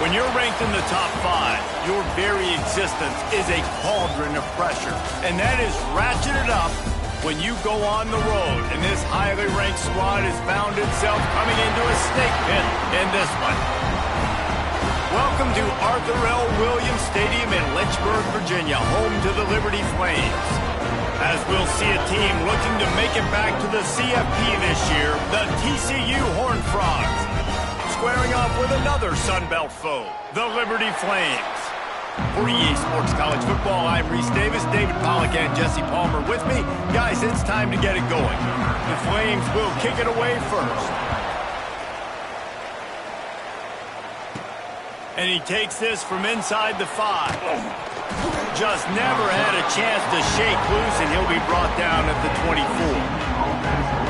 When you're ranked in the top 5, your very existence is a cauldron of pressure. And that is ratcheted up when you go on the road. And this highly ranked squad has found itself coming into a snake pit in this one. Welcome to Arthur L. Williams Stadium in Lynchburg, Virginia, home to the Liberty Flames. As we'll see a team looking to make it back to the CFP this year, the TCU Horned Frogs, squaring off with another Sun Belt foe, the Liberty Flames. For EA Sports College Football, I'm Reese Davis, David Pollack, and Jesse Palmer with me. Guys, it's time to get it going. The Flames will kick it away first. And he takes this from inside the 5. Just never had a chance to shake loose, and he'll be brought down at the 24.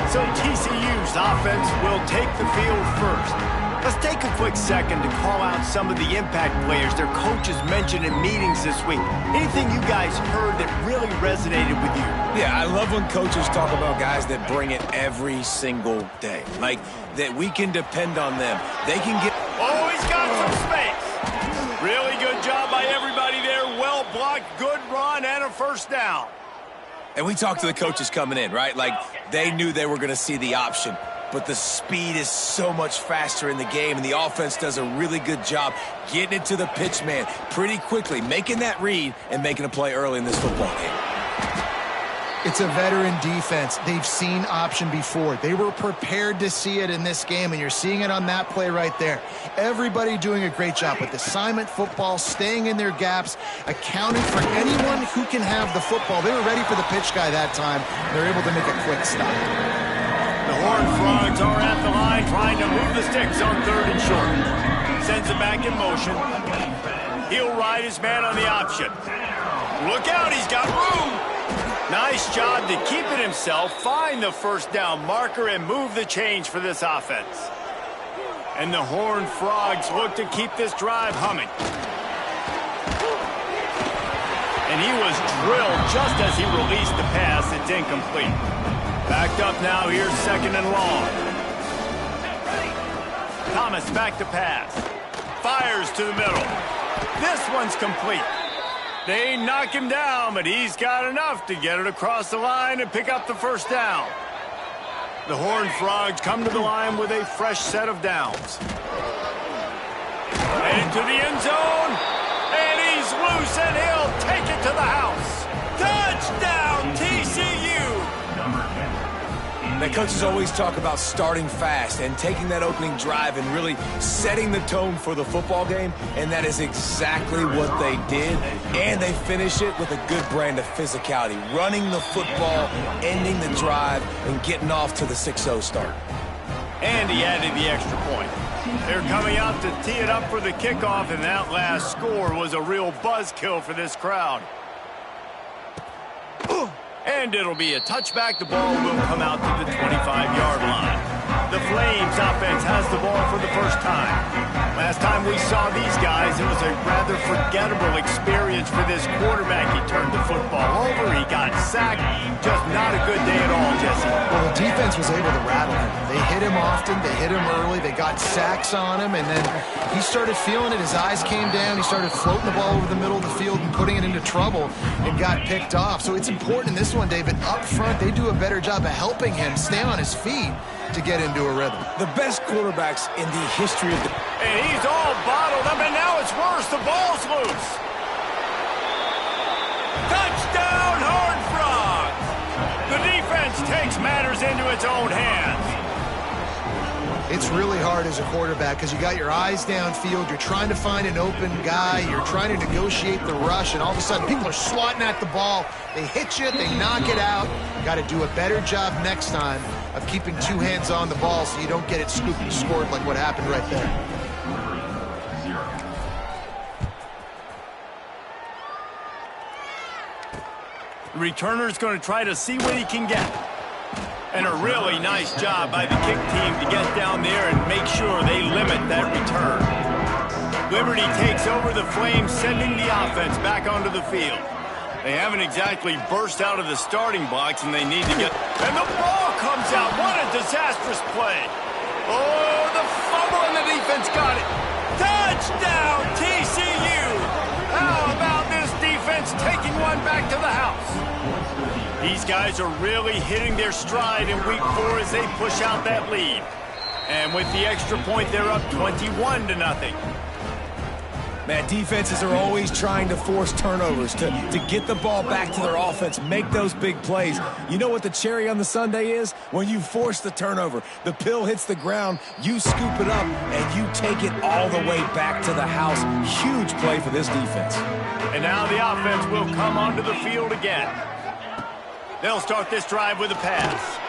So TCU's offense will take the field first. Let's take a quick second to call out some of the impact players their coaches mentioned in meetings this week. Anything you guys heard that really resonated with you? Yeah, I love when coaches talk about guys that bring it every single day. Like, that we can depend on them. They can get... Oh, he's got some space. Really good job by everybody there. Well blocked, good run, and a first down. And we talked to the coaches coming in, right? Like, they knew they were going to see the option. But the speed is so much faster in the game, and the offense does a really good job getting it to the pitch man pretty quickly, making that read and making a play early in this football game. It's a veteran defense. They've seen option before. They were prepared to see it in this game, and you're seeing it on that play right there. Everybody doing a great job with assignment football, staying in their gaps, accounting for anyone who can have the football. They were ready for the pitch guy that time. They're able to make a quick stop. The Horned Frogs are at the line trying to move the sticks on 3rd and short. Sends it back in motion. He'll ride his man on the option. Look out, he's got room. Nice job to keep it himself, find the first down marker, and move the change for this offense. And the Horned Frogs look to keep this drive humming. And he was drilled just as he released the pass. It's incomplete. Backed up now, here's 2nd and long. Thomas back to pass. Fires to the middle. This one's complete. They knock him down, but he's got enough to get it across the line and pick up the first down. The Horned Frogs come to the line with a fresh set of downs. And into the end zone. And he's loose, and he'll take it to the house. Touchdown, TCU! The coaches always talk about starting fast and taking that opening drive and really setting the tone for the football game, and that is exactly what they did, and they finish it with a good brand of physicality, running the football, ending the drive, and getting off to the 6-0 start. And he added the extra point. They're coming out to tee it up for the kickoff, and that last score was a real buzzkill for this crowd. And it'll be a touchback. The ball will come out to the 25-yard line. The Flames offense has the ball for the first time. Last time we saw these guys, it was a rather forgettable experience for this quarterback. He turned the football over, he got sacked. Just not a good day at all, Jesse. Well, the defense was able to rattle him. They hit him often, they hit him early, they got sacks on him, and then he started feeling it. His eyes came down, he started floating the ball over the middle of the field and putting it into trouble and got picked off. So it's important in this one, David, up front, they do a better job of helping him stay on his feet to get into a rhythm. The best quarterbacks in the history of the... And he's all bottled up, and now it's worse. The ball's loose. Touchdown, Horned Frogs! The defense takes matters into its own hands. It's really hard as a quarterback because you got your eyes downfield, you're trying to find an open guy, you're trying to negotiate the rush, and all of a sudden people are swatting at the ball. They hit you, they knock it out. Got to do a better job next time of keeping 2 hands on the ball so you don't get it scooped and scored like what happened right there. The returner's going to try to see what he can get. And a really nice job by the kick team to get down there and make sure they limit that return. Liberty takes over the Flames, sending the offense back onto the field. They haven't exactly burst out of the starting blocks, and they need to get... And the ball comes out. What a disastrous play. Oh, the fumble, and the defense got it. Touchdown, TCU! How about this defense taking one back to the house? These guys are really hitting their stride in week 4 as they push out that lead. And with the extra point, they're up 21-0. Man, defenses are always trying to force turnovers, to get the ball back to their offense, make those big plays. You know what the cherry on the sundae is? When you force the turnover, the pill hits the ground, you scoop it up, and you take it all the way back to the house. Huge play for this defense. And now the offense will come onto the field again. They'll start this drive with a pass.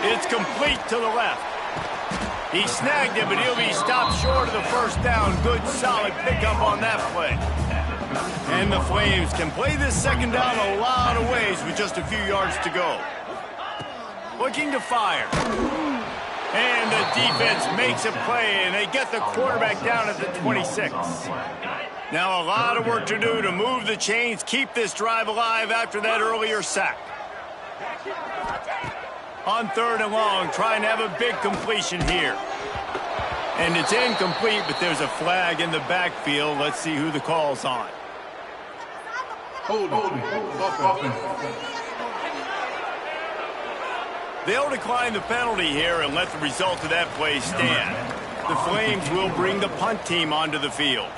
It's complete to the left. He snagged it, but he'll be stopped short of the first down. Good, solid pickup on that play. And the Flames can play this second down a lot of ways with just a few yards to go. Looking to fire. And the defense makes a play, and they get the quarterback down at the 26. Now a lot of work to do to move the chains, keep this drive alive after that earlier sack. On 3rd and long, trying to have a big completion here. And it's incomplete, but there's a flag in the backfield. Let's see who the call's on. They'll decline the penalty here and let the result of that play stand. The Flames will bring the punt team onto the field.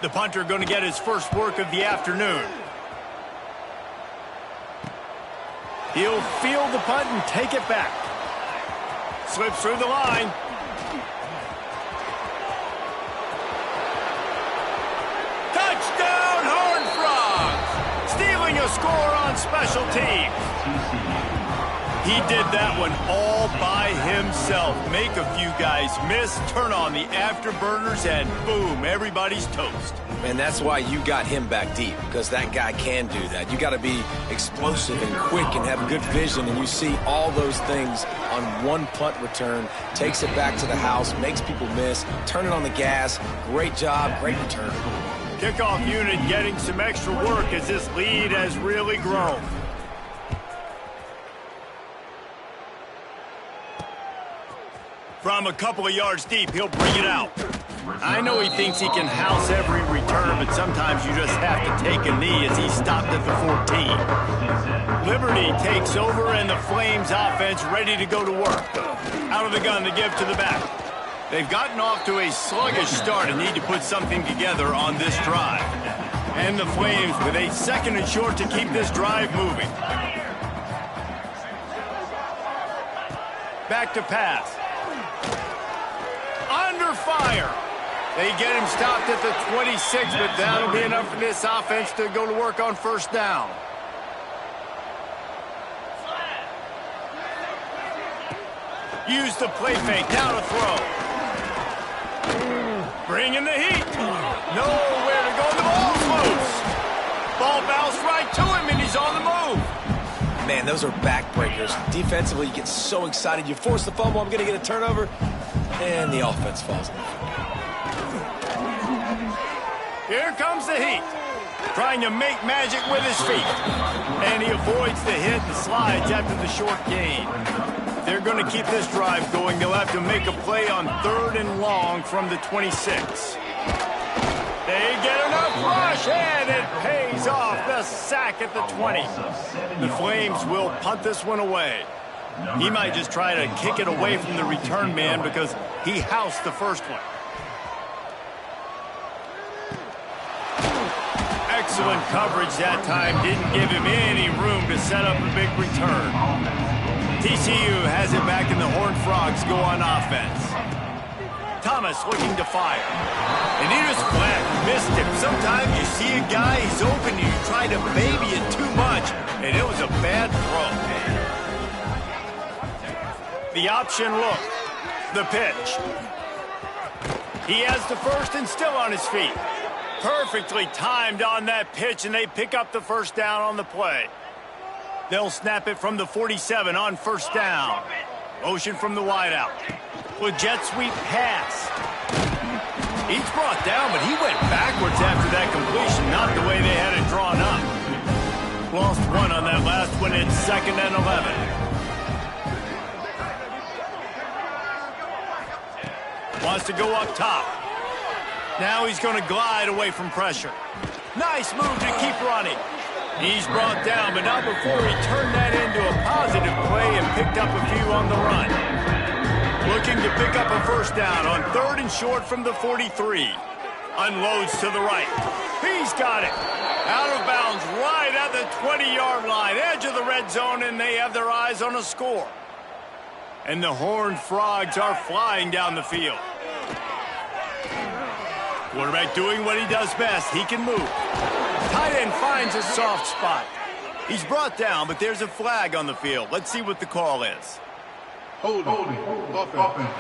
The punter going to get his first work of the afternoon. He'll field the punt and take it back. Slips through the line. Touchdown, Horned Frogs! Stealing a score on special teams. He did that one all by himself. Make a few guys miss, turn on the afterburners, and boom, everybody's toast. And that's why you got him back deep, because that guy can do that. You got to be explosive and quick and have good vision, and you see all those things on one punt return. Takes it back to the house, makes people miss, turn it on the gas. Great job, great return. Kickoff unit getting some extra work as this lead has really grown. From a couple of yards deep, he'll bring it out. I know he thinks he can house every return, but sometimes you just have to take a knee as he stopped at the 14. Liberty takes over, and the Flames offense ready to go to work. Out of the gun to give to the back. They've gotten off to a sluggish start and need to put something together on this drive. And the Flames with a 2nd and short to keep this drive moving. Back to pass. Under fire. They get him stopped at the 26, but that'll be enough for this offense to go to work on 1st down. Use the play fake. Now to throw. Bringing the heat. Nowhere to go. The ball's loose. Ball bounced right to him, and he's on the move. Man, those are backbreakers. Defensively, you get so excited. You force the fumble, I'm going to get a turnover, and the offense falls in. Here comes the heat. Trying to make magic with his feet. And he avoids the hit and slides after the short gain. They're going to keep this drive going. They'll have to make a play on 3rd and long from the 26. They get enough rush, and it pays off. The sack at the 20. The Flames will punt this one away. He might just try to kick it away from the return man because he housed the first one. Excellent coverage that time. Didn't give him any room to set up a big return. TCU has it back, and the Horned Frogs go on offense. Thomas looking to fire. And he just flat missed him. Sometimes you see a guy, he's open, and you try to baby it too much, and it was a bad throw. The option look. The pitch. He has the first and still on his feet. Perfectly timed on that pitch, and they pick up the 1st down on the play. They'll snap it from the 47 on 1st down. Motion from the wideout. With jet sweep pass. He's brought down, but he went backwards after that completion, not the way they had it drawn up. Lost one on that last one. It's 2nd and 11. Wants to go up top. Now he's going to glide away from pressure. Nice move to keep running. He's brought down, but not before he turned that into a positive play and picked up a few on the run. Looking to pick up a first down on 3rd and short from the 43. Unloads to the right. He's got it. Out of bounds right at the 20-yard line. Edge of the red zone, and they have their eyes on a score. And the Horned Frogs are flying down the field. Quarterback doing what he does best. He can move. Tight end finds a soft spot. He's brought down, but there's a flag on the field. Let's see what the call is. Holding. Offense.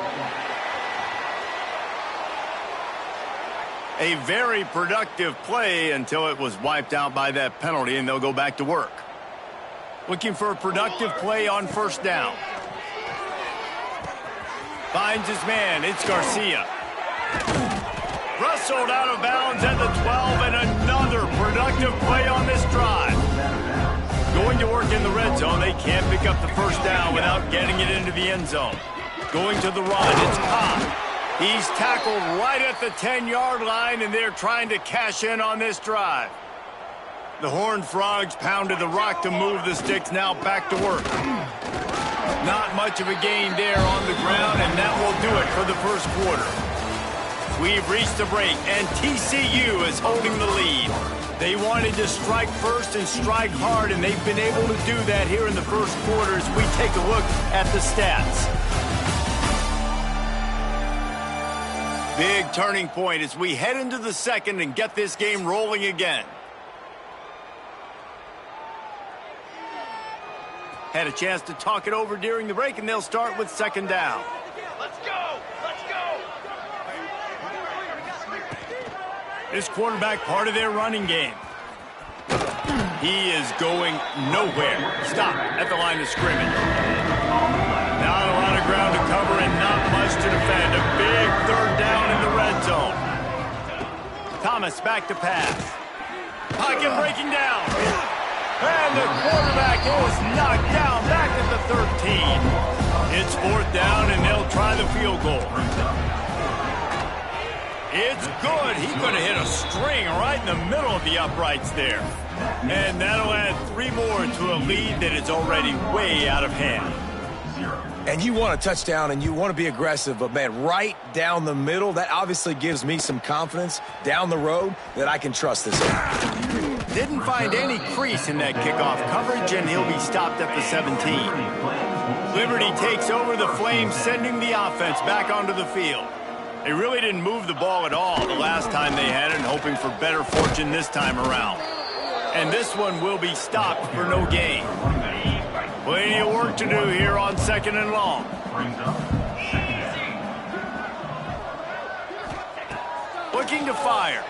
A very productive play until it was wiped out by that penalty, and they'll go back to work. Looking for a productive play on first down. Finds his man. It's Garcia. Wrestled out of bounds at the 12, and another productive play on this drive. Going to work in the red zone. They can't pick up the first down without getting it into the end zone. Going to the run. It's Cobb. He's tackled right at the 10-yard line, and they're trying to cash in on this drive. The Horned Frogs pounded the rock to move the sticks. Now back to work. Not much of a gain there on the ground, and that will do it for the first quarter. We've reached the break, and TCU is holding the lead. They wanted to strike first and strike hard, and they've been able to do that here in the first quarter as we take a look at the stats. Big turning point as we head into the second and get this game rolling again. Had a chance to talk it over during the break, and they'll start with second down. Let's go! Let's go! This quarterback part of their running game. He is going nowhere. Stop at the line of scrimmage. Not a lot of ground to cover and not much to defend. A big third down in the red zone. Thomas back to pass. Pocket breaking down. And the quarterback is knocked down back at the 13. It's fourth down, and they'll try the field goal. It's good. He's going to hit a string right in the middle of the uprights there. And that'll add 3 more to a lead that is already way out of hand. And you want a touchdown, and you want to be aggressive, but, man, right down the middle, that obviously gives me some confidence down the road that I can trust this one. Didn't find any crease in that kickoff coverage, and he'll be stopped at the 17. Liberty takes over the Flames, sending the offense back onto the field. They really didn't move the ball at all the last time they had it, and hoping for better fortune this time around. And this one will be stopped for no gain. Plenty of work to do here on second and long. Looking to fire.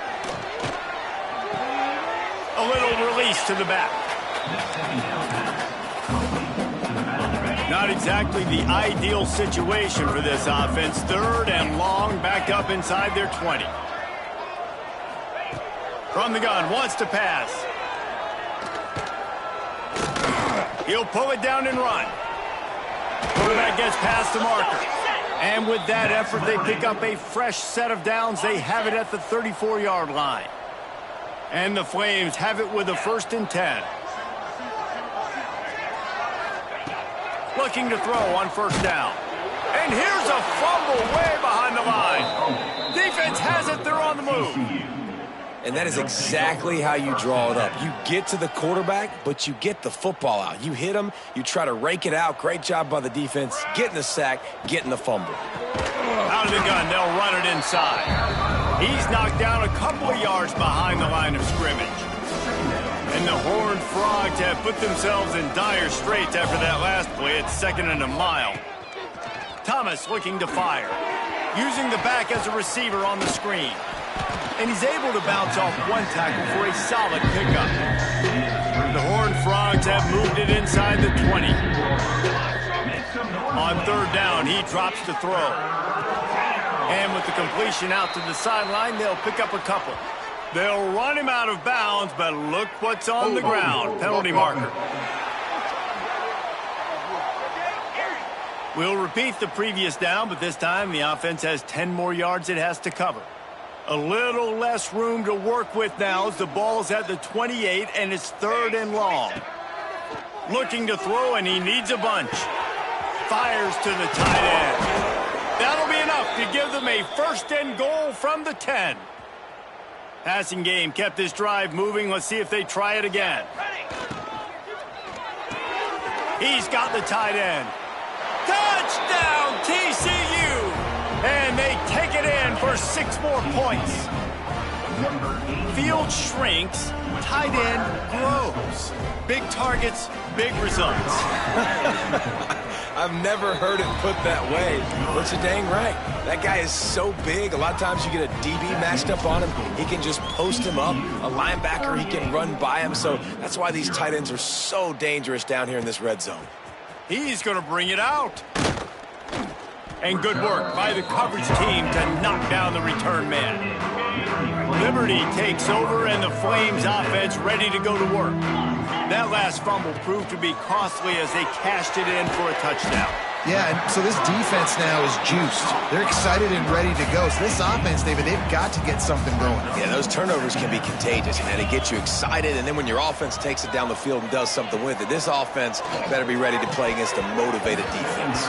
A little release to the back. Not exactly the ideal situation for this offense. Third and long, back up inside their 20. From the gun, wants to pass. He'll pull it down and run. Quarterback gets past the marker. And with that effort, they pick up a fresh set of downs. They have it at the 34-yard line. And the Flames have it with a 1st and 10. Looking to throw on first down. And here's a fumble way behind the line. Defense has it. They're on the move. And that is exactly how you draw it up. You get to the quarterback, but you get the football out. You hit him, you try to rake it out. Great job by the defense, getting the sack, getting the fumble. Out of the gun, they'll run it inside. He's knocked down a couple of yards behind the line of scrimmage. And the Horned Frogs have put themselves in dire straits after that last play. It's 2nd and a mile. Thomas looking to fire. Using the back as a receiver on the screen. And he's able to bounce off one tackle for a solid pickup. The Horned Frogs have moved it inside the 20. On third down, he drops to throw. And with the completion out to the sideline, they'll pick up a couple. They'll run him out of bounds, but look what's on the ground. Penalty marker. We'll repeat the previous down, but this time the offense has 10 more yards it has to cover. A little less room to work with now as the ball's at the 28 and it's 3rd and long. Looking to throw, and he needs a bunch. Fires to the tight end. That'll be enough to give them a 1st and goal from the 10. Passing game kept this drive moving. Let's see if they try it again. He's got the tight end. Touchdown, TCU! And they take it in for 6 more points. Field shrinks, tight end grows. Big targets, big results. I've never heard it put that way, but you're dang right. That guy is so big. A lot of times you get a DB matched up on him. He can just post him up. A linebacker, he can run by him. So that's why these tight ends are so dangerous down here in this red zone. He's going to bring it out. And good work by the coverage team to knock down the return man. Liberty takes over, and the Flames offense ready to go to work. That last fumble proved to be costly as they cashed it in for a touchdown. Yeah, and so this defense now is juiced. They're excited and ready to go. So this offense, David, they've got to get something going. Yeah, those turnovers can be contagious, and they get you excited, and then when your offense takes it down the field and does something with it, this offense better be ready to play against a motivated defense.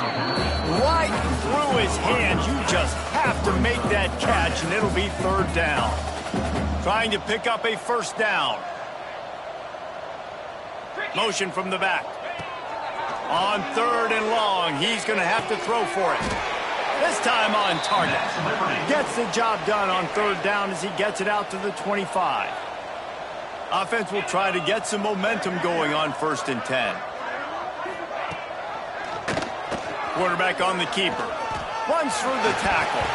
Right through his hands, you just have to make that catch, and it'll be 3rd down. Trying to pick up a 1st down. Motion from the back. On 3rd and long, he's going to have to throw for it. This time on target. Gets the job done on 3rd down as he gets it out to the 25. Offense will try to get some momentum going on 1st and 10. Quarterback on the keeper. Runs through the tackle.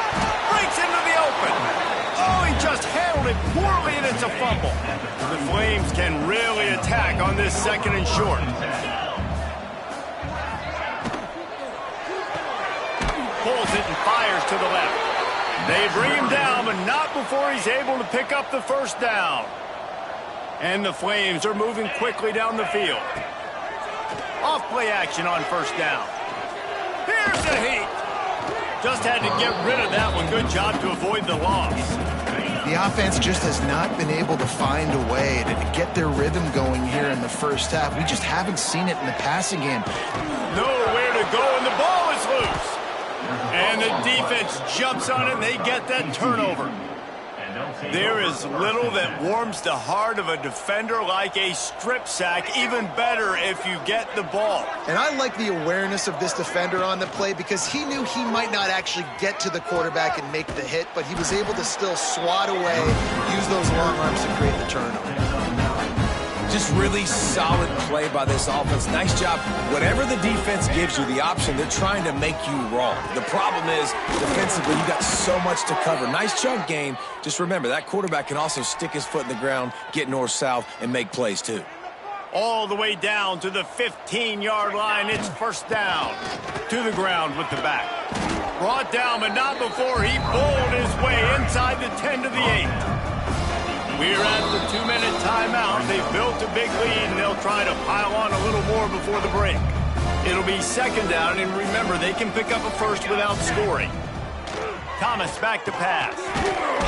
Breaks into the open. Oh, he just handled it poorly, and it's a fumble. The Flames can really attack on this 2nd and short. Pulls it and fires to the left. They bring him down, but not before he's able to pick up the 1st down. And the Flames are moving quickly down the field. Off play action on 1st down. Here's the heat. Just had to get rid of that one. Good job to avoid the loss. The offense just has not been able to find a way to get their rhythm going here in the 1st half. We just haven't seen it in the passing game. Nowhere to go, and the ball is loose. And the defense jumps on it, and they get that turnover. There is little that warms the heart of a defender like a strip sack. Even better if you get the ball. And I like the awareness of this defender on the play because he knew he might not actually get to the quarterback and make the hit, but he was able to still swat away, use those long arms to create the turnover. Just really solid play by this offense. Nice job. Whatever the defense gives you the option, they're trying to make you wrong. The problem is, defensively, you got so much to cover. Nice chunk game. Just remember, that quarterback can also stick his foot in the ground, get north-south, and make plays, too. All the way down to the 15-yard line. It's 1st down. To the ground with the back. Brought down, but not before he bowled his way inside the 10 to the 8. We're at the 2-minute timeout. They've built a big lead, and they'll try to pile on a little more before the break. It'll be 2nd down, and remember, they can pick up a 1st without scoring. Thomas back to pass.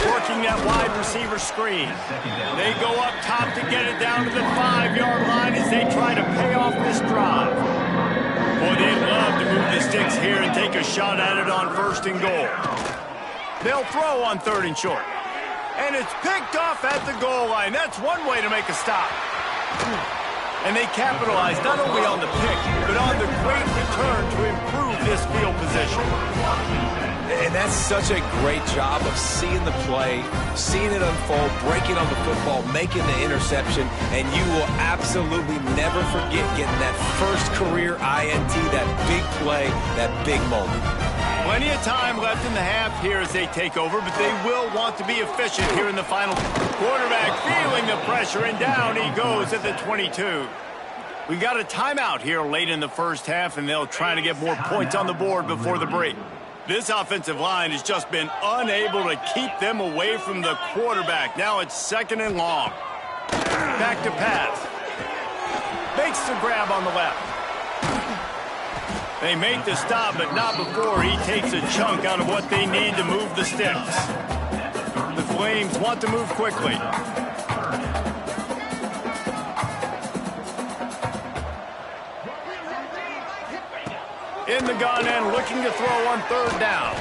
Working that wide receiver screen. They go up top to get it down to the 5-yard line as they try to pay off this drive. Boy, they'd love to move the sticks here and take a shot at it on 1st and goal. They'll throw on 3rd and short. And it's picked off at the goal line. That's one way to make a stop. And they capitalize not only on the pick, but on the great return to improve this field position. And that's such a great job of seeing the play, seeing it unfold, breaking on the football, making the interception, and you will absolutely never forget getting that 1st career INT, that big play, that big moment. Plenty of time left in the half here as they take over, but they will want to be efficient here in the final. Quarterback feeling the pressure, and down he goes at the 22. We got a timeout here late in the 1st half, and they'll try to get more points on the board before the break. This offensive line has just been unable to keep them away from the quarterback. Now it's 2nd and long. Back to pass. Makes the grab on the left. They make the stop, but not before he takes a chunk out of what they need to move the sticks. The Flames want to move quickly. In the gun and looking to throw on third down.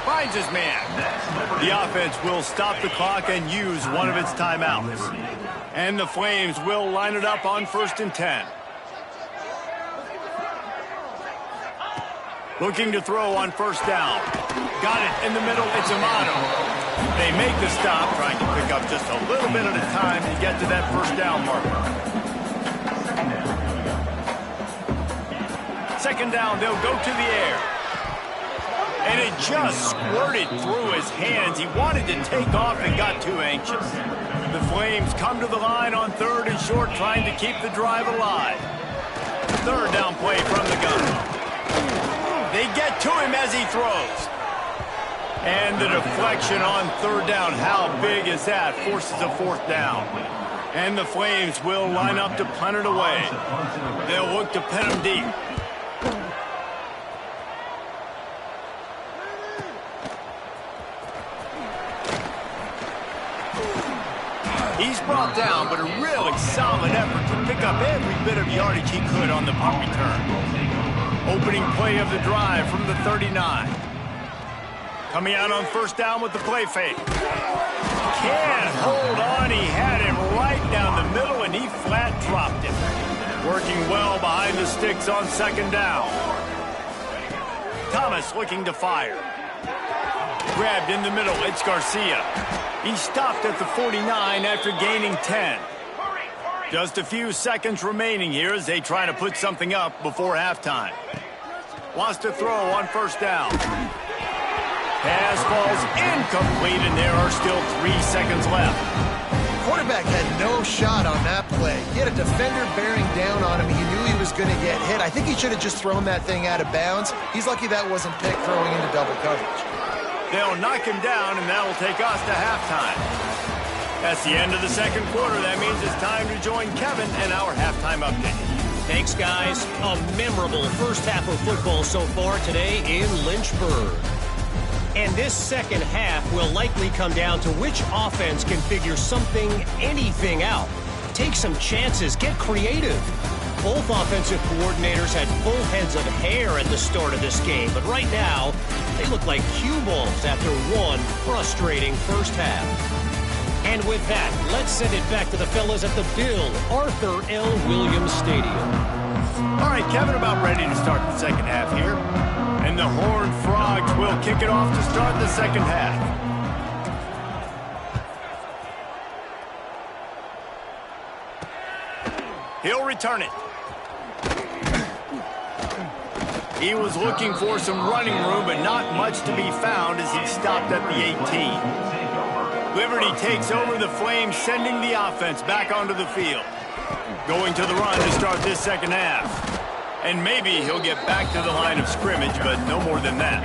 Finds his man. The offense will stop the clock and use one of its timeouts. And the Flames will line it up on 1st and 10. Looking to throw on 1st down. Got it in the middle. It's Amato. They make the stop, trying to pick up just a little bit at a time to get to that 1st down marker. 2nd down, they'll go to the air. And it just squirted through his hands. He wanted to take off and got too anxious. The Flames come to the line on 3rd and short, trying to keep the drive alive. 3rd down play from the gun. They get to him as he throws. And the deflection on 3rd down, how big is that? Forces a 4th down. And the Flames will line up to punt it away. They'll look to pin him deep. He's brought down, but a really solid effort to pick up every bit of yardage he could on the punt return. Opening play of the drive from the 39. Coming out on 1st down with the play fake. Can't hold on. He had him right down the middle, and he flat dropped it. Working well behind the sticks on 2nd down. Thomas looking to fire. Grabbed in the middle. It's Garcia. He stopped at the 49 after gaining 10. Just a few seconds remaining here as they try to put something up before halftime. Wants to throw on 1st down. Pass falls incomplete, and there are still 3 seconds left. Quarterback had no shot on that play. He had a defender bearing down on him. He knew he was going to get hit. I think he should have just thrown that thing out of bounds. He's lucky that wasn't picked throwing into double coverage. They'll knock him down, and that'll take us to halftime. That's the end of the 2nd quarter. That means it's time to join Kevin and our halftime update. Thanks, guys. A memorable 1st half of football so far today in Lynchburg. And this 2nd half will likely come down to which offense can figure something, anything out. Take some chances. Get creative. Both offensive coordinators had full heads of hair at the start of this game, but right now, they look like cue balls after one frustrating 1st half. And with that, let's send it back to the fellas at the Bill Arthur L. Williams Stadium. All right, Kevin, about ready to start the 2nd half here. And the Horned Frogs will kick it off to start the 2nd half. He'll return it. He was looking for some running room, but not much to be found as he stopped at the 18. Liberty takes over the Flames, sending the offense back onto the field. Going to the run to start this 2nd half. And maybe he'll get back to the line of scrimmage, but no more than that.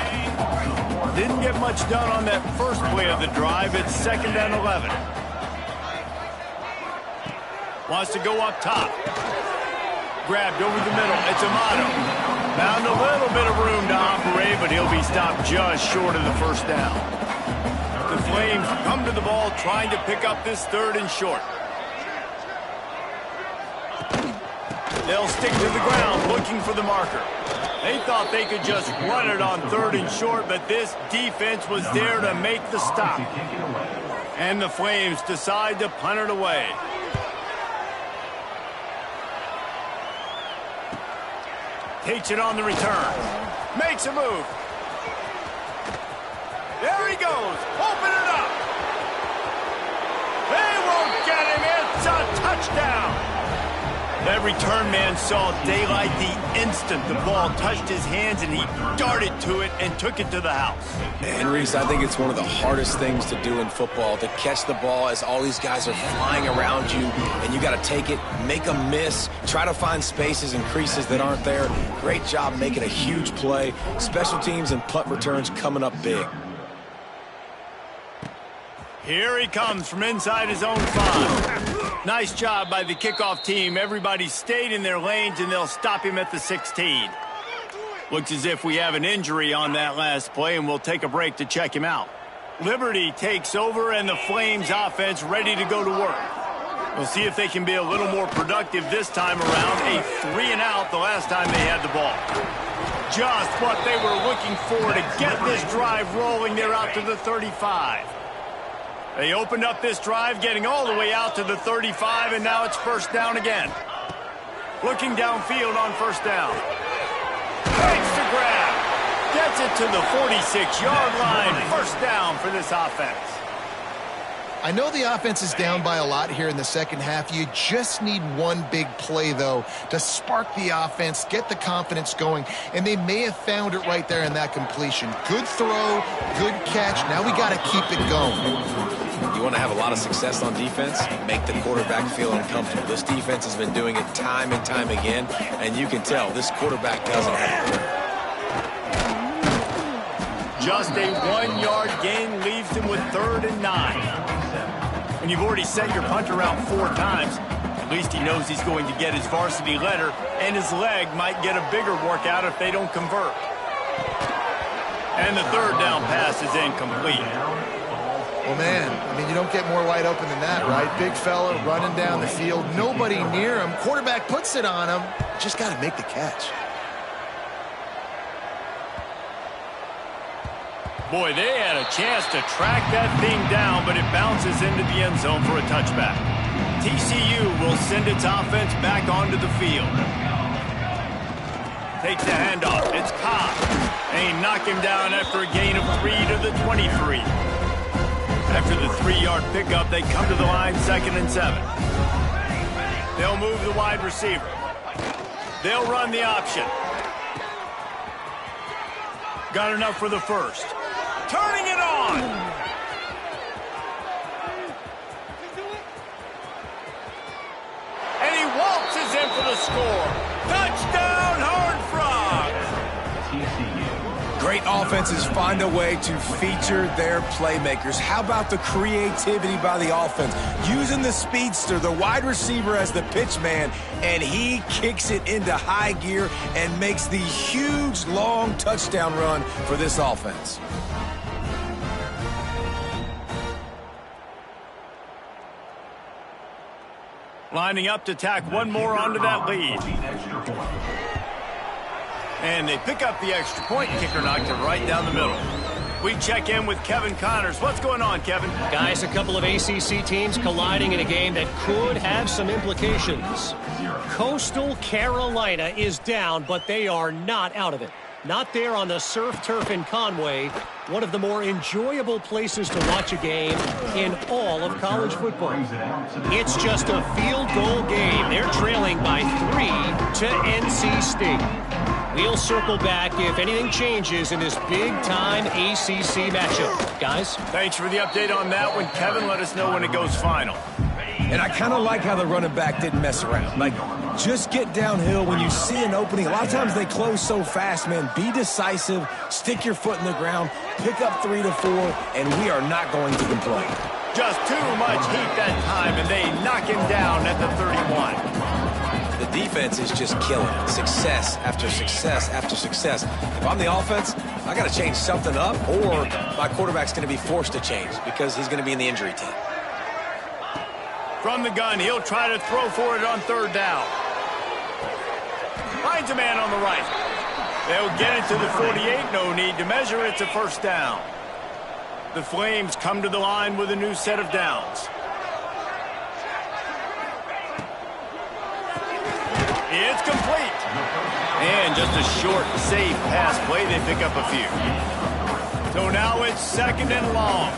Didn't get much done on that first play of the drive. It's 2nd and 11. Wants to go up top. Grabbed over the middle. It's Amato. Found a little bit of room to operate, but he'll be stopped just short of the 1st down. The Flames come to the ball trying to pick up this 3rd and short. They'll stick to the ground looking for the marker. They thought they could just run it on 3rd and short, but this defense was there to make the stop. And the Flames decide to punt it away. Takes it on the return. Makes a move. There he goes. Open it up. They won't get him. It's a touchdown. That return man saw daylight the instant the ball touched his hands, and he darted to it and took it to the house. And Reese, I think it's one of the hardest things to do in football, to catch the ball as all these guys are flying around you, and you got to take it, make a miss, try to find spaces and creases that aren't there. Great job making a huge play. Special teams and punt returns coming up big. Here he comes from inside his own 5. Nice job by the kickoff team. Everybody stayed in their lanes, and they'll stop him at the 16. Looks as if we have an injury on that last play, and we'll take a break to check him out. Liberty takes over, and the Flames offense ready to go to work. We'll see if they can be a little more productive this time around. A 3-and-out the last time they had the ball. Just what they were looking for to get this drive rolling. They're out to the 35. They opened up this drive, getting all the way out to the 35, and now it's first down again. Looking downfield on first down. Takes the grab. Gets it to the 46-yard line. First down for this offense. I know the offense is down by a lot here in the second half. You just need one big play, though, to spark the offense, get the confidence going, and they may have found it right there in that completion. Good throw, good catch. Now we got to keep it going. You want to have a lot of success on defense, make the quarterback feel uncomfortable. This defense has been doing it time and time again, and you can tell this quarterback doesn't have it. Just a 1-yard gain leaves him with 3rd and 9. When you've already sent your punter out 4 times, at least he knows he's going to get his varsity letter, and his leg might get a bigger workout if they don't convert. And the 3rd down pass is incomplete. Well, man, I mean, you don't get more wide open than that, right? Big fella running down the field, nobody near him. Quarterback puts it on him. Just got to make the catch. Boy, they had a chance to track that thing down, but it bounces into the end zone for a touchback. TCU will send its offense back onto the field. Takes the handoff. It's Cobb. They knock him down after a gain of 3 to the 23. After the 3-yard pickup, they come to the line 2nd and 7. They'll move the wide receiver. They'll run the option. Got enough for the first. Turning it on. And he waltzes in for the score. Touchdown, Horned Frogs. Great offenses find a way to feature their playmakers. How about the creativity by the offense? Using the speedster, the wide receiver as the pitch man, and he kicks it into high gear and makes the huge, long touchdown run for this offense. Lining up to tack one more onto that lead. And they pick up the extra point. Kicker knocked it right down the middle. We check in with Kevin Connors. What's going on, Kevin? Guys, a couple of ACC teams colliding in a game that could have some implications. Coastal Carolina is down, but they are not out of it. Not there on the surf turf in Conway, one of the more enjoyable places to watch a game in all of college football. It's just a field goal game. They're trailing by 3 to NC State. We'll circle back if anything changes in this big-time ACC matchup. Guys? Thanks for the update on that one, Kevin. Let us know when it goes final. And I kind of like how the running back didn't mess around. Like, just get downhill when you see an opening. A lot of times they close so fast, man. Be decisive, stick your foot in the ground, pick up 3 to 4, and we are not going to complain. Just too much heat that time, and they knock him down at the 31. The defense is just killing it. Success after success after success. If I'm the offense, I got to change something up, or my quarterback's going to be forced to change because he's going to be in the injury team. From the gun, he'll try to throw for it on 3rd down. Finds a man on the right. They'll get it to the 48. No need to measure. It's a first down. The Flames come to the line with a new set of downs. It's complete. And just a short, safe pass play. They pick up a few. So now it's 2nd and long.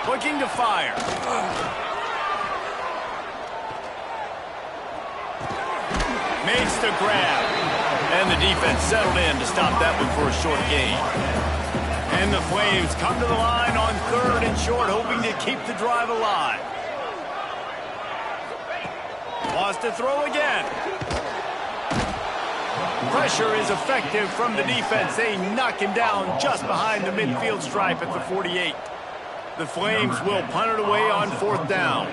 Looking to fire. Makes the grab. And the defense settled in to stop that one for a short gain. And the Flames come to the line on 3rd and short, hoping to keep the drive alive. Wants to throw again. Pressure is effective from the defense. They knock him down just behind the midfield stripe at the 48. The Flames will punt it away on 4th down.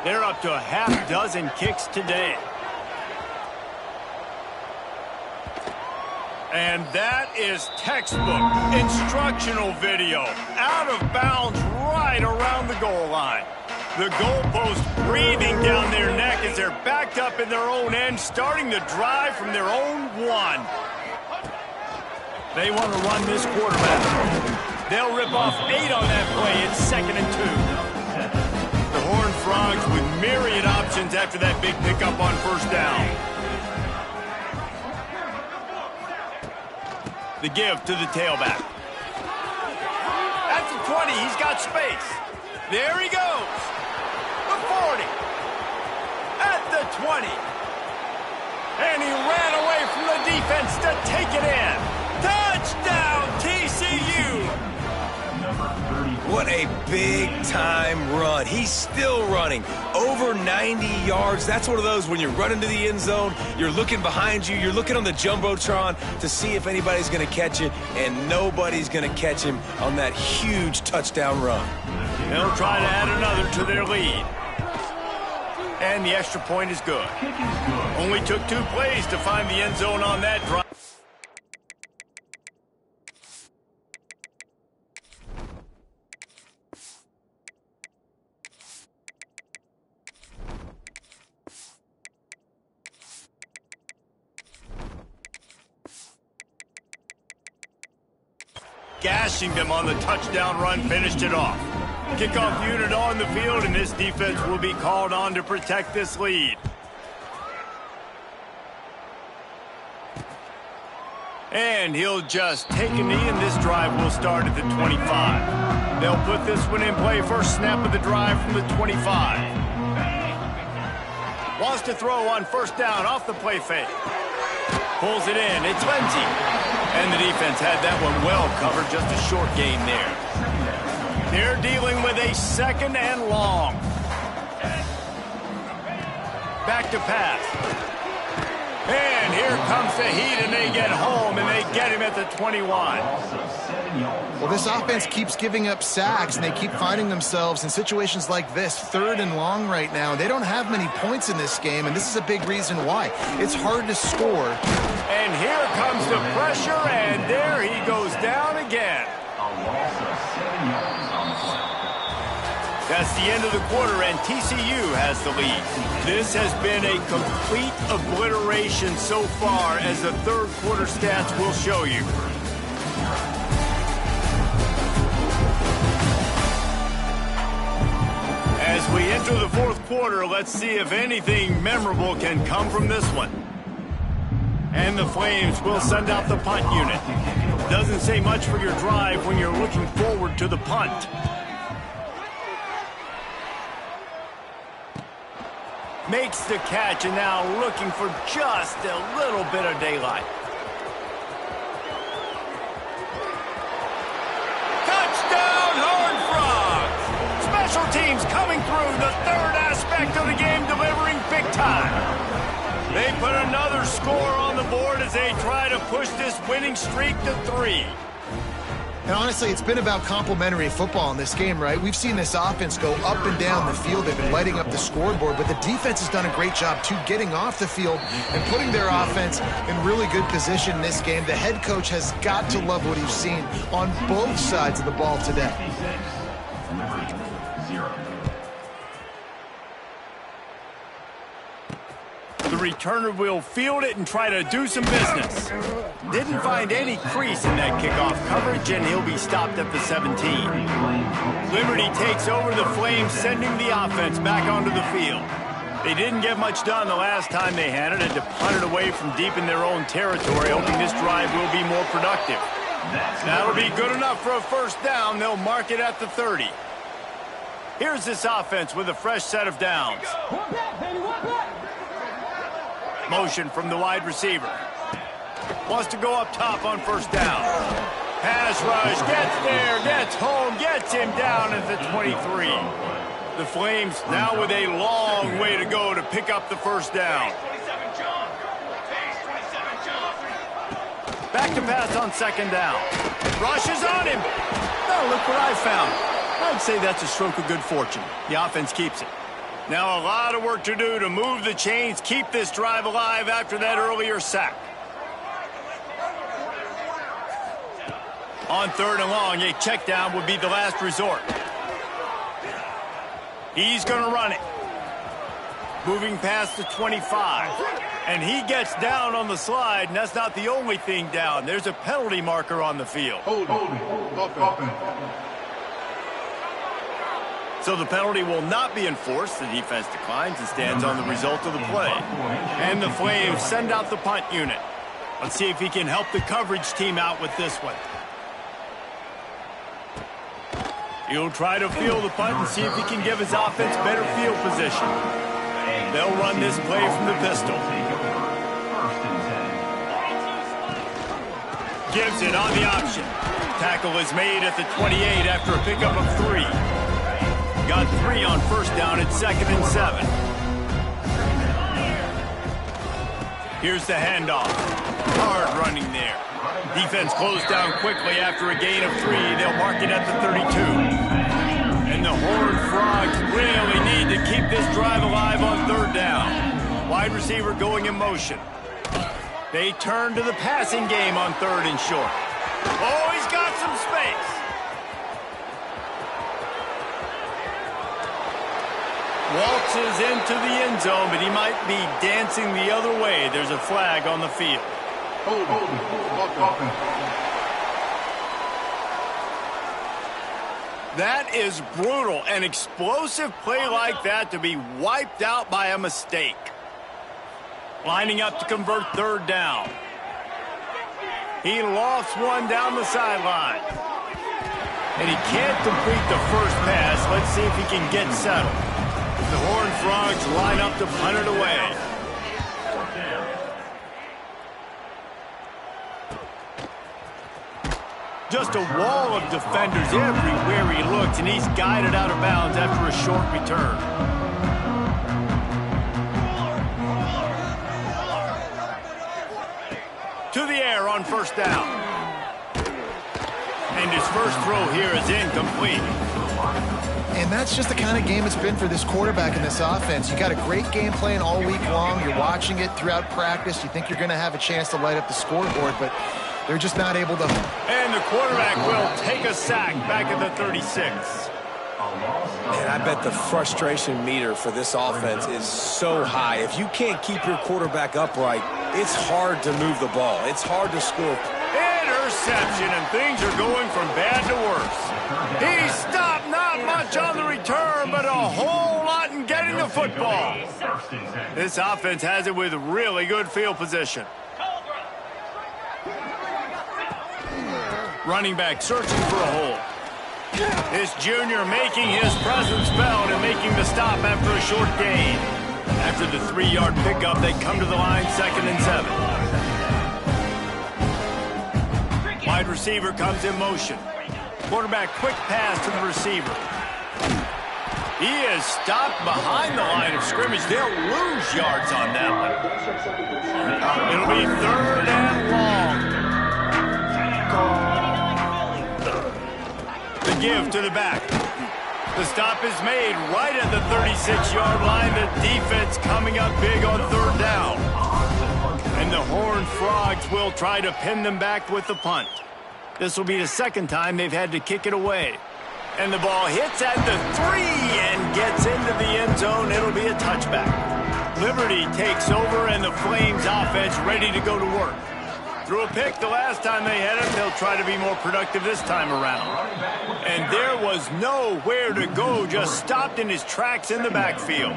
They're up to a half-dozen kicks today. And that is textbook instructional video. Out of bounds right around the goal line. The goalpost breathing down their neck as they're backed up in their own end, starting the drive from their own one. They want to run this quarterback. They'll rip off 8 on that play. It's 2nd and 2. The Horned Frogs with myriad options after that big pickup on first down. The give to the tailback. At the 20, he's got space. There he goes. The 40. At the 20. And he ran away from the defense to take it in. Touchdown, TCU! What a big-time run. He's still running. Over 90 yards. That's one of those when you're running to the end zone, you're looking behind you, you're looking on the Jumbotron to see if anybody's going to catch it, and nobody's going to catch him on that huge touchdown run. They'll try to add another to their lead. And the extra point is good. Only took 2 plays to find the end zone on that drive. Gashing them on the touchdown run, finished it off. Kickoff unit on the field, and this defense will be called on to protect this lead. And he'll just take a knee, and this drive will start at the 25. They'll put this one in play. First snap of the drive from the 25. Wants to throw on first down off the play fake. Pulls it in. It's Lindsey. And the defense had that one well covered. Just a short gain there. They're dealing with a 2nd and long. Back to pass. And here comes the heat, and they get home, and they get him at the 21. Well, this offense keeps giving up sacks, and they keep finding themselves in situations like this, 3rd and long right now. They don't have many points in this game, and this is a big reason why. It's hard to score. And here comes the pressure, and there he goes down again. That's the end of the quarter, and TCU has the lead. This has been a complete obliteration so far, as the 3rd quarter stats will show you. As we enter the 4th quarter, let's see if anything memorable can come from this one. And the Flames will send out the punt unit. Doesn't say much for your drive when you're looking forward to the punt. Makes the catch, and now looking for just a little bit of daylight. Touchdown, Horned Frogs! Special teams coming through, the 3rd aspect of the game, delivering big time. They put another score on the board as they try to push this winning streak to 3. And honestly, it's been about complementary football in this game, right? We've seen this offense go up and down the field. They've been lighting up the scoreboard, but the defense has done a great job, too, getting off the field and putting their offense in really good position in this game. The head coach has got to love what he's seen on both sides of the ball today. The returner will field it and try to do some business. Didn't find any crease in that kickoff coverage, and he'll be stopped at the 17. Liberty takes over the Flames, sending the offense back onto the field. They didn't get much done the last time they had it, and to punt it away from deep in their own territory, hoping this drive will be more productive. That'll be good enough for a first down. They'll mark it at the 30. Here's this offense with a fresh set of downs. Motion from the wide receiver. Wants to go up top on first down. Pass rush, gets there, gets home, gets him down at the 23. The Flames now with a long way to go to pick up the first down. Back to pass on 2nd down. Rush is on him. Oh, look what I found. I'd say that's a stroke of good fortune. The offense keeps it. Now a lot of work to do to move the chains, keep this drive alive after that earlier sack. On 3rd and long, a check down would be the last resort. He's going to run it. Moving past the 25. And he gets down on the slide, and that's not the only thing down. There's a penalty marker on the field. Offense. So the penalty will not be enforced. The defense declines and stands on the result of the play. And the Flames send out the punt unit. Let's see if he can help the coverage team out with this one. He'll try to field the punt and see if he can give his offense better field position. They'll run this play from the pistol. Gives it on the option. Tackle is made at the 28 after a pickup of 3. Got 3 on 1st down at 2nd and 7. Here's the handoff. Hard running there. Defense closed down quickly after a gain of 3. They'll mark it at the 32. And the Horned Frogs really need to keep this drive alive on 3rd down. Wide receiver going in motion. They turn to the passing game on 3rd and short. Oh, he's got some space. Waltzes into the end zone, but he might be dancing the other way. There's a flag on the field. That is brutal. An explosive play like that to be wiped out by a mistake. Lining up to convert 3rd down. He lofts one down the sideline. And he can't complete the first pass. Let's see if he can get settled. The Horned Frogs line up to punt it away. Just a wall of defenders everywhere he looks, and he's guided out of bounds after a short return. To the air on 1st down. And his first throw here is incomplete. And that's just the kind of game it's been for this quarterback in this offense. You got a great game plan all week long. You're watching it throughout practice. You think you're going to have a chance to light up the scoreboard, but they're just not able to. And the quarterback will take a sack back at the 36. Man, I bet the frustration meter for this offense is so high. If you can't keep your quarterback upright, it's hard to move the ball. It's hard to score. Interception, and things are going from bad to worse. He stopped not much on the return, but a whole lot in getting the football. This offense has it with really good field position. Running back searching for a hole. This junior making his presence felt and making the stop after a short gain. After the 3-yard pickup, they come to the line 2nd and 7. Wide receiver comes in motion. Quarterback quick pass to the receiver. He is stopped behind the line of scrimmage. They'll lose yards on that one. It'll be 3rd and long. The give to the back. The stop is made right at the 36-yard line. The defense coming up big on 3rd down. And the Horned Frogs will try to pin them back with the punt. This will be the 2nd time they've had to kick it away. And the ball hits at the 3 and gets into the end zone. It'll be a touchback. Liberty takes over, and the Flames offense ready to go to work. Threw a pick the last time they had it. They'll try to be more productive this time around. And there was nowhere to go, just stopped in his tracks in the backfield.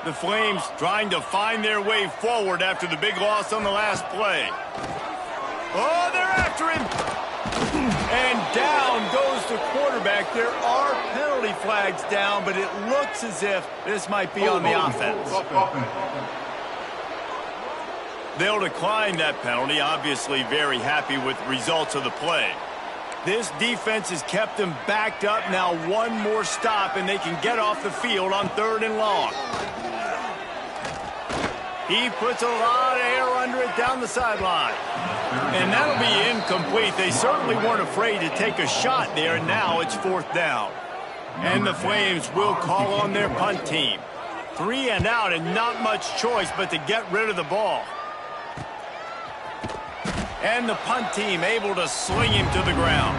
The Flames trying to find their way forward after the big loss on the last play. Oh, they're after him. And down goes the quarterback. There are penalty flags down, but it looks as if this might be on the offense. They'll decline that penalty, obviously very happy with the results of the play. This defense has kept them backed up. Now one more stop, and they can get off the field on 3rd and long. He puts a lot of air under it down the sideline. And that'll be incomplete. They certainly weren't afraid to take a shot there, and now it's 4th down. And the Flames will call on their punt team. 3 and out, and not much choice but to get rid of the ball. And the punt team able to sling him to the ground.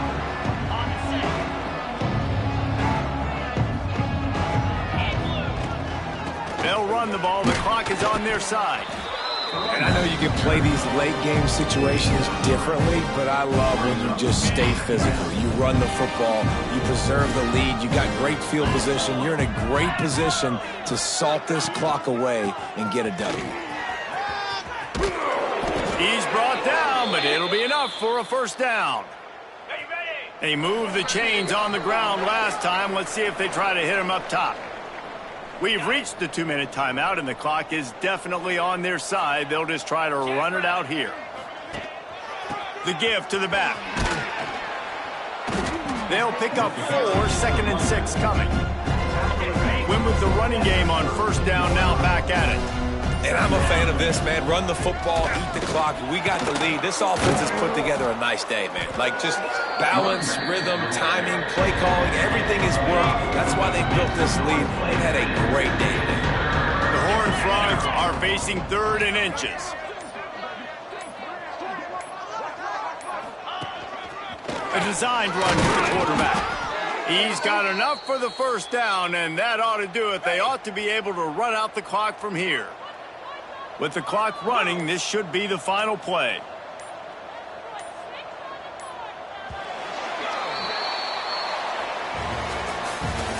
They'll run the ball. The clock is on their side. And I know you can play these late-game situations differently, but I love when you just stay physical. You run the football. You preserve the lead. You got great field position. You're in a great position to salt this clock away and get a W. He's brought down, but it'll be enough for a first down. They moved the chains on the ground last time. Let's see if they try to hit him up top. We've reached the 2-minute timeout, and the clock is definitely on their side. They'll just try to run it out here. The give to the back. They'll pick up 4, 2nd and 6 coming. Win with the running game on first down, now back at it. And I'm a fan of this, man. Run the football, eat the clock. We got the lead. This offense has put together a nice day, man. Like, just balance, rhythm, timing, play calling, everything is worked. That's why they built this lead. They've had a great day today. The Horned Frogs are facing 3rd and inches. A designed run for the quarterback. He's got enough for the first down, and that ought to do it. They ought to be able to run out the clock from here. With the clock running, this should be the final play.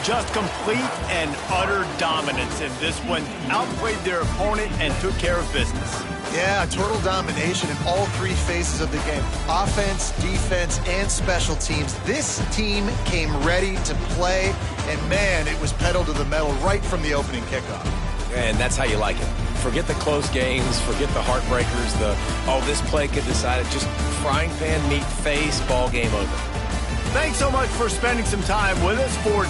Just complete and utter dominance in this one. Outplayed their opponent and took care of business. Yeah, total domination in all 3 phases of the game. Offense, defense, and special teams. This team came ready to play, and man, it was pedal to the metal right from the opening kickoff. And that's how you like it. Forget the close games, forget the heartbreakers, this play could decide it. Just frying pan, meat, face, ball game over. Thanks so much for spending some time with us for